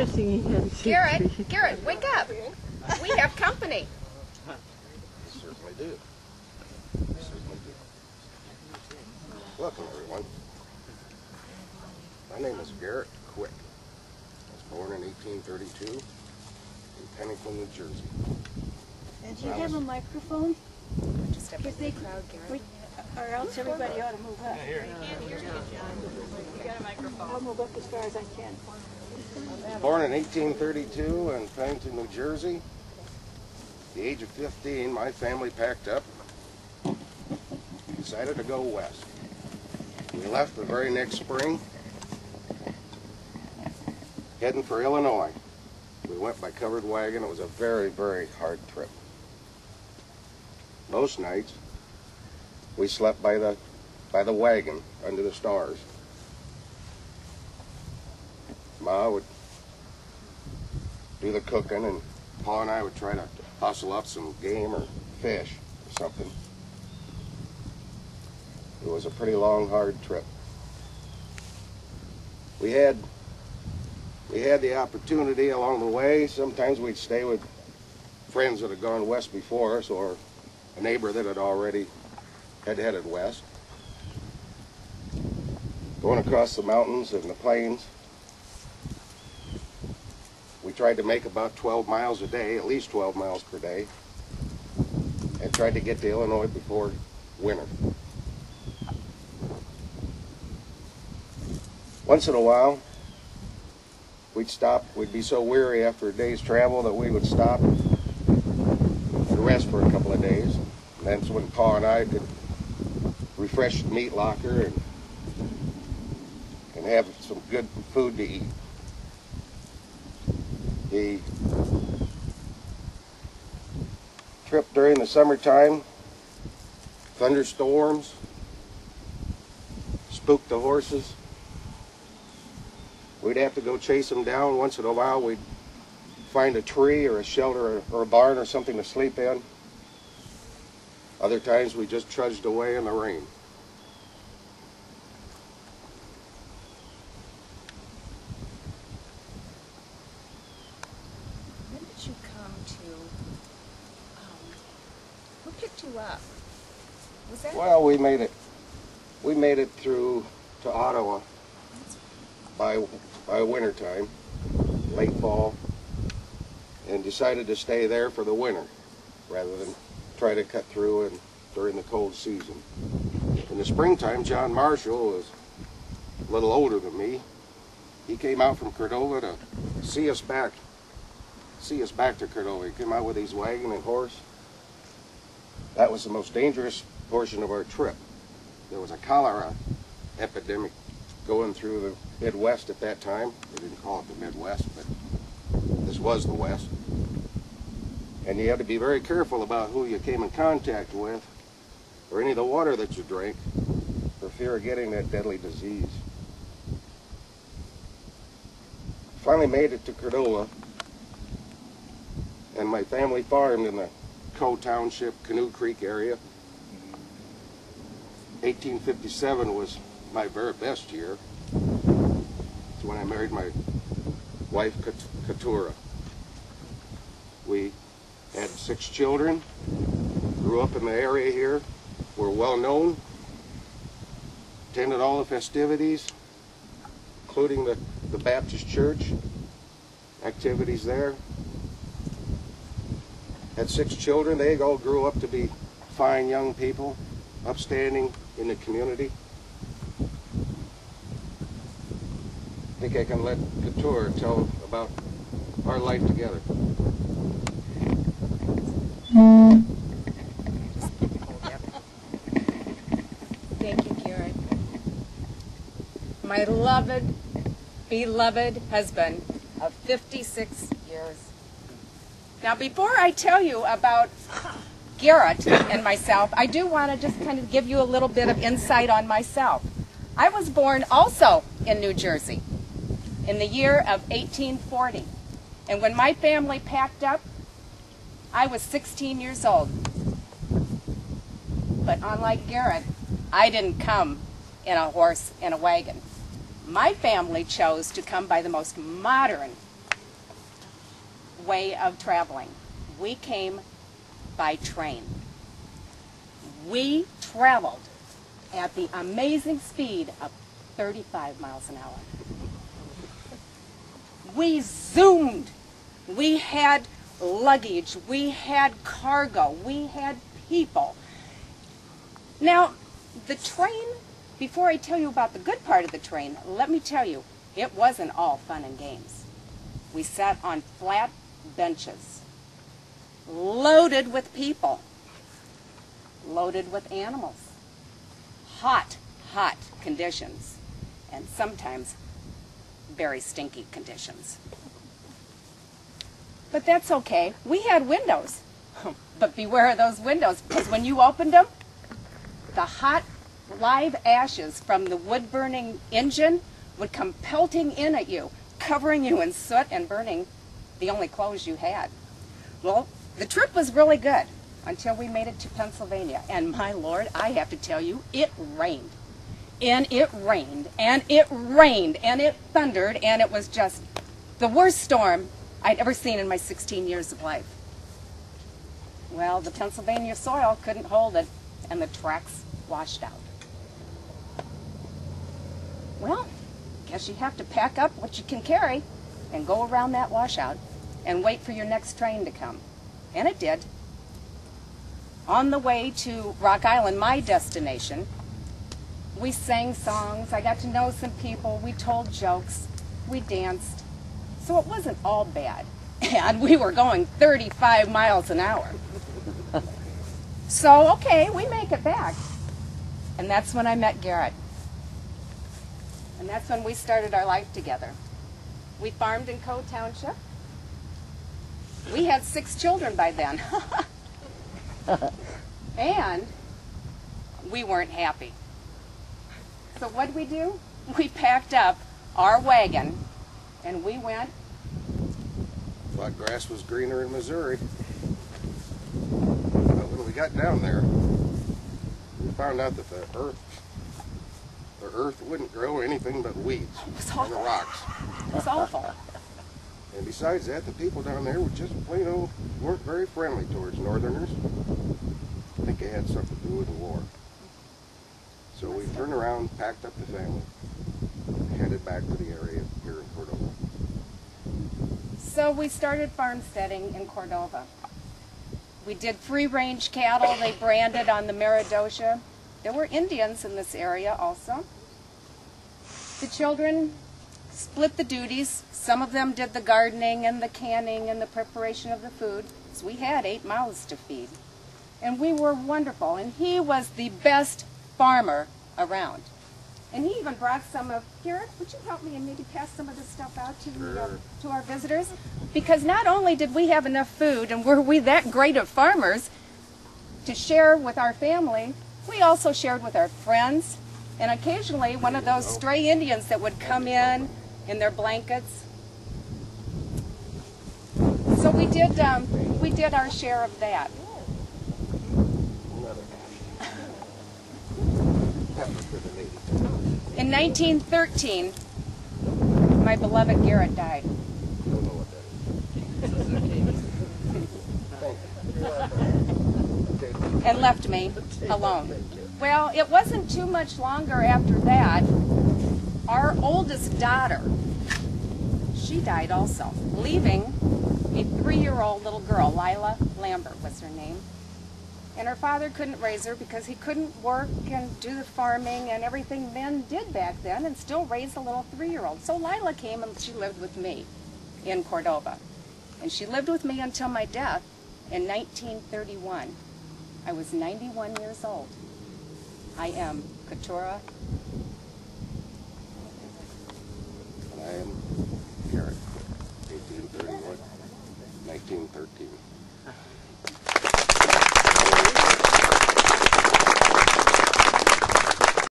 interesting he hadn't seen Garret, Garret, wake up. We have company. We certainly do. We certainly do. Welcome, everyone. My name is Garret Quick. I was born in 1832 in Pennington, New Jersey. And do you have a microphone? Just step in the crowd, Garret. Or else everybody ought to move up. You got a microphone. I'll move up as far as I can. Born in 1832 in Pennington, New Jersey. At the age of 15, my family packed up, decided to go west. We left the very next spring, heading for Illinois. We went by covered wagon. It was a very, very hard trip. Most nights, we slept by the wagon under the stars. Ma would do the cooking, and Pa and I would try to hustle up some game or fish or something. It was a pretty long, hard trip. We had the opportunity along the way. Sometimes we'd stay with friends that had gone west before us, or a neighbor that had already headed west. Going across the mountains and the plains. We tried to make about 12 miles a day, at least 12 miles per day, and tried to get to Illinois before winter. Once in a while, we'd stop. We'd be so weary after a day's travel that we would stop and rest for a couple of days. And that's when Pa and I could refresh the meat locker and have some good food to eat. The trip during the summertime, thunderstorms, spooked the horses. We'd have to go chase them down. Once in a while we'd find a tree or a shelter or a barn or something to sleep in. Other times we just trudged away in the rain. When did you come to, who picked you up? Was that? Well, we made it through to Ottawa by winter time, late fall, and decided to stay there for the winter rather than try to cut through and during the cold season. In the springtime, John Marshall was a little older than me. He came out from Cordova to see us back to Cordova. He came out with his wagon and horse. That was the most dangerous portion of our trip. There was a cholera epidemic going through the Midwest at that time. They didn't call it the Midwest, but this was the West. And you had to be very careful about who you came in contact with or any of the water that you drank for fear of getting that deadly disease. Finally made it to Cordova, and my family farmed in the Coe Township, Canoe Creek area. 1857 was my very best year. It's when I married my wife, Keturah. We had 6 children, grew up in the area here, were well known, attended all the festivities, including the Baptist church, activities there. Had 6 children. They all grew up to be fine young people, upstanding in the community. I think I can let Keturah tell about our life together. Thank you, Garret. My beloved husband of 56 years. Now, before I tell you about Garret and myself, I do want to just kind of give you a little bit of insight on myself. I was born also in New Jersey in the year of 1840. And when my family packed up, I was 16 years old. But unlike Garret, I didn't come in a horse and a wagon. My family chose to come by the most modern way of traveling. We came by train. We traveled at the amazing speed of 35 miles an hour. We zoomed. We had luggage. We had cargo. We had people. Now, the train, before I tell you about the good part of the train, let me tell you, it wasn't all fun and games. We sat on flat benches, loaded with people, loaded with animals, hot, hot conditions, and sometimes very stinky conditions. But that's okay. We had windows. But beware of those windows, because when you opened them, the hot live ashes from the wood-burning engine would come pelting in at you, covering you in soot and burning the only clothes you had. Well, the trip was really good until we made it to Pennsylvania. And my Lord, I have to tell you, it rained. And it rained, and it rained, and it thundered, and it was just the worst storm I'd ever seen in my 16 years of life. Well, the Pennsylvania soil couldn't hold it, and the tracks washed out. Well, guess you have to pack up what you can carry and go around that washout and wait for your next train to come. And it did. On the way to Rock Island, my destination, we sang songs, I got to know some people, we told jokes, we danced. So it wasn't all bad. And we were going 35 miles an hour. So, okay, we make it back. And that's when I met Garret. And that's when we started our life together. We farmed in Coe Township. We had 6 children by then. And we weren't happy. So what did we do? We packed up our wagon and we went. Thought grass was greener in Missouri. But when we got down there, we found out that the earth wouldn't grow anything but weeds and the rocks. It was awful. And besides that, the people down there were just plain old, weren't very friendly towards Northerners. I think it had something to do with the war. So we turned around, packed up the family, and headed back to the area here in Cordova. So we started farmsteading in Cordova. We did free-range cattle. They branded on the Meridosha. There were Indians in this area also. The children split the duties. Some of them did the gardening and the canning and the preparation of the food. So we had 8 mouths to feed. And we were wonderful. And he was the best farmer around. And he even brought some of, Garret, would you help me and maybe pass some of this stuff out to, to our visitors? Because not only did we have enough food and were we that great of farmers to share with our family, we also shared with our friends and occasionally one of those stray Indians that would come in their blankets. So we did our share of that. In 1913, my beloved Garret died. And left me alone. Well, it wasn't too much longer after that. Our oldest daughter, she died also, leaving a 3-year-old little girl. Lila Lambert was her name. And her father couldn't raise her because he couldn't work and do the farming and everything men did back then and still raise a little 3-year-old. So Lila came and she lived with me in Cordova. And she lived with me until my death in 1931. I was 91 years old. I am Keturah